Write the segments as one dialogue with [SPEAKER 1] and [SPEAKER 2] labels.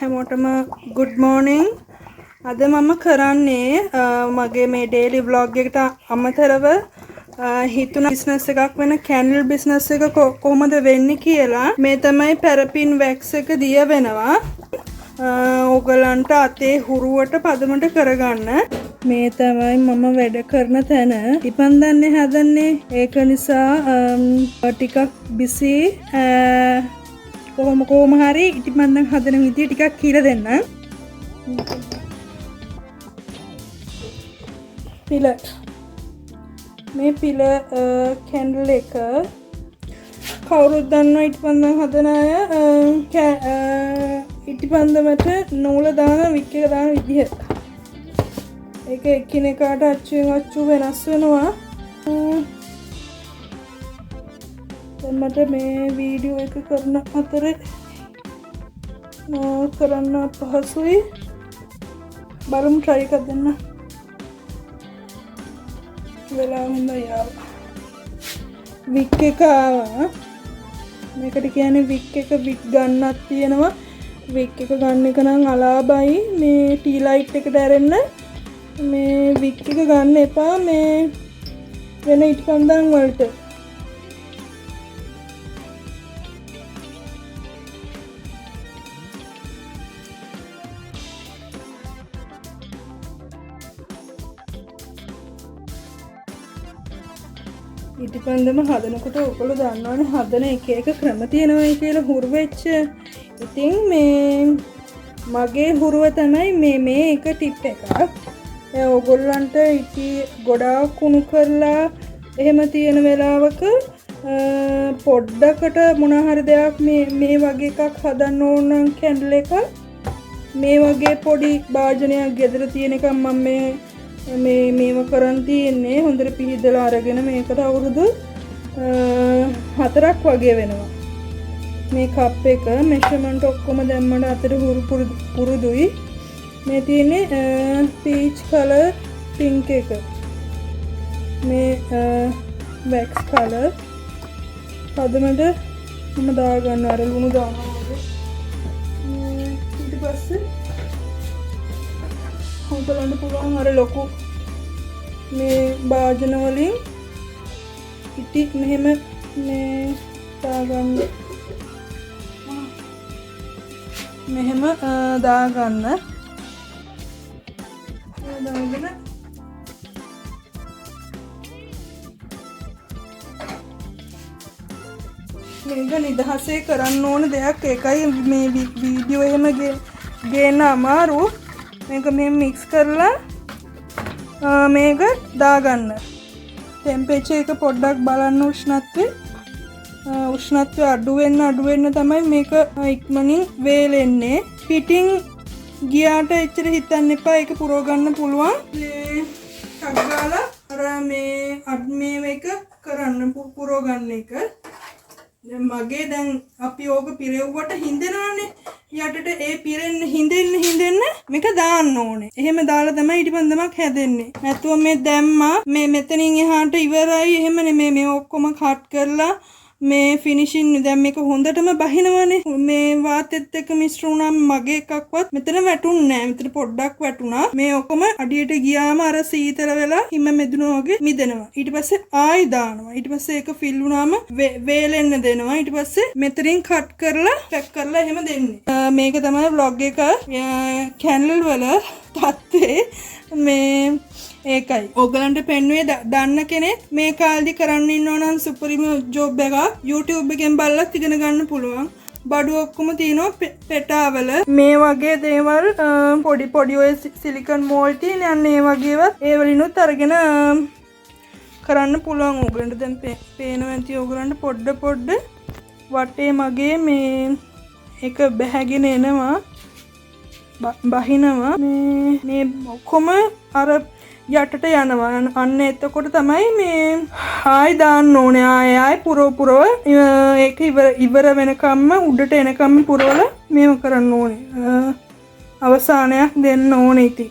[SPEAKER 1] හැමෝටම good morning. අද මම කරන්නේ මගේ මේ daily vlog එකට අමතරව හිතුණ business එකක් වෙන candle business එක කොහොමද වෙන්නේ කියලා. මේ තමයි paraffin wax එක දිය වෙනවා. ඕගලන්ට අතේ හුරුවට පදමට කරගන්න. මේ තමයි මම වැඩ කරන තැන. ඉපන්දන්නේ හදන්නේ. ඒක නිසා ටිකක් busy. කොහොම හරි ඉටිපන්දන් හදන විදිය ටිකක් කියලා දෙන්න. පිල මේ පිල කැන්ඩල් එක කවුරුත් දන්නවා ඉටිපන්දන් හදන අය ඉටිපන්දමට නූල දාන වික් එක දාන විදිහ. ඒක එකිනෙකාට අච්චුවෙන් අච්චු වෙනස් වෙනවා. මට මේ වීඩියෝ එක කරන අතරේ කරන්න පහසුයි. බලමු try එකක් දෙන්න. වෙලා හොඳයි ආවා. වික් එක ආවා. මේකට කියන්නේ වික් එක වික් ගන්නක් තියෙනවා. වික් එක ගන්න එක නම් අලාභයි. මේ ටී ලයිට් එකට ඇරෙන්න මේ වික් එක ගන්න එපා මේ වෙන ඉටිපන්දන් වලට. ඉටිපන්දම හදනකොට ඔයගොල්ලෝ දන්නවනේ හදන එක ක්‍රම තියෙනවා කියලා හුරු වෙච්ච. ඉතින් මේ මගේ හුරුව තමයි මේ එක ටිප් එකක්. ඔයගොල්ලන්ට ඉටි ගොඩාක් කුණු කරලා එහෙම තියෙන වෙලාවක පොඩ්ඩකට මොන හරි දෙයක් මේ වගේ එකක් හදන්න ඕන නම් කැන්ඩල් එක මේ වගේ පොඩි භාජනයක් ගෙදර තියෙන එක මම මේව කරන් තියෙන්නේ. හොඳට පිහිදලා අරගෙන මේකට අවුරුදු 4ක් වගේ වෙනවා. මේ කප් එක මෙෂර්මන්ට් ඔක්කොම දැම්මම අතට පුරුදුයි. මේ තියෙන්නේ පීච් කලර් පින්ක් එක. මේ වැක්ස් කලර් පදමට මම දාගන්න අර ලුණු දානවා වගේ. ඊට පස්සේ හොතලන්න පුළුවන් අර ලොකු මේ භාජන වලින් ඉටි මෙහෙම මේ දාගන්න. මෙහෙම දාගන්න. දාගෙන මේක නිදහසේ කරන්න ඕන දෙයක්. ඒකයි මේ වීඩියෝ එහෙම ගේන්න අමාරු. මේක මෙහෙම මික්ස් කරලා මේක දාගන්න. ටෙම්පරේචර් එක පොඩ්ඩක් බලන්න උෂ්ණත්වය අඩු වෙන්න තමයි මේක ඉක්මනින් වේලෙන්නේ. පිටින් ගියාට එච්චර හිතන්න එපා. ඒක පුරව ගන්න පුළුවන්. මේ ටග්ගාලා අර මේ එක කරන්න පුරව ගන්න එක. මගේ දැන් අපි ඕක පිරෙව්වට හින්දෙනවානේ. යටට ඒ පිරෙන්න හින්දෙන්න මේක දාන්න ඕනේ. එහෙම දාලා තමයි ඉටිපන්දමක් හැදෙන්නේ. නැතුව මේ දැම්මා මේ මෙතනින් එහාට ඉවරයි. එහෙම නෙමෙයි. මේ ඔක්කොම කට් කරලා මේ ෆිනිෂින් දැන් මේක හොඳටම බහිනවනේ. මේ වාතෙත් එක්ක මිශ්‍ර වුණාම මගේ එකක්වත් මෙතන වැටුන්නේ නැහැ. මෙතන පොඩ්ඩක් වැටුණා. මේ ඔක්කොම අඩියට ගියාම අර සීතල වෙලා හිම මෙදුනා වගේ මිදෙනවා. ඊට පස්සේ ආයි දානවා. ඊට පස්සේ ඒක ෆිල් වුණාම වේලෙන්න දෙනවා. ඊට පස්සේ මෙතනින් කට් කරලා පැක් කරලා එහෙම දෙන්නේ. මේක තමයි vlog එක කැන්ඩල් වල තත්ත්වේ. මේ ඒකයි ඔයගලන්ට පෙන්නුවේ දන්න කෙනෙක් මේ කාලෙදි කරන්න ඉන්නව නම් සුපරිම ජොබ් එකක්. YouTube එකෙන් බලලා ඉගෙන ගන්න පුළුවන්. බඩු ඔක්කොම තියෙනවා පෙටාවල. මේ වගේ දේවල් පොඩි ඔය සිලිකන් මෝල්ඩ් තියෙන යන්නේ ඒ වගේවත් ඒ වලිනුත් අරගෙන කරන්න පුළුවන්. ඔයගලන්ට දැන් පේනවා ඇති ඔයගලන්ට පොඩ වටේ මගේ මේ එක බැහැගෙන එනවා බහිනවා. මේ ඔක්කොම අර යටට යනවා. අන්න එතකොට තමයි මේ ආයි දාන්න ඕනේ. ආයි පුරව ඒක ඉවර වෙනකම්ම උඩට එනකම්ම පුරවලා මේව කරන්න ඕනේ. අවසානයක් දෙන්න ඕනේ. ඉතින්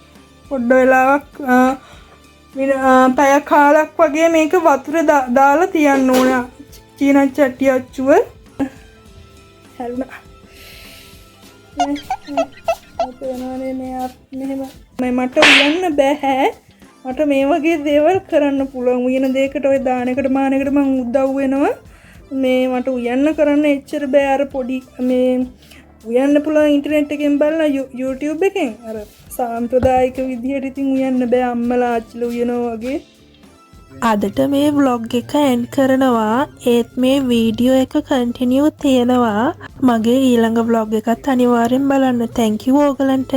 [SPEAKER 1] පොඩ්ඩ වෙලාවක් පැය කාලක් වගේ මේක වතුර දාලා තියන්න ඕනේ. චීන චට්ටි අච්චුව හැරුණා. වෙනවනේ මෙහෙම මට උයන්න බෑ මට මේ වගේ දේවල් කරන්න පුළුවන් උයන දෙයකට ඔය දානකට මානකට මං උදව් වෙනවා මේ මට උයන්න කරන්න එච්චර බෑ අර පොඩි මේ උයන්න පුළුවන් ඉන්ටර්නෙට් එකෙන් බලලා YouTube එකෙන් අර සාම්ප්‍රදායික විදිහට ඉතින් උයන්න බෑ අම්මලා ආච්චිලා උයනවා වගේ
[SPEAKER 2] අදට මේ vlog එක end කරනවා ඒත් මේ වීඩියෝ එක කන්ටිනියු තියෙනවා මගේ ඊළඟ vlog එකත් අනිවාර්යෙන් බලන්න thank you ඕගලන්ට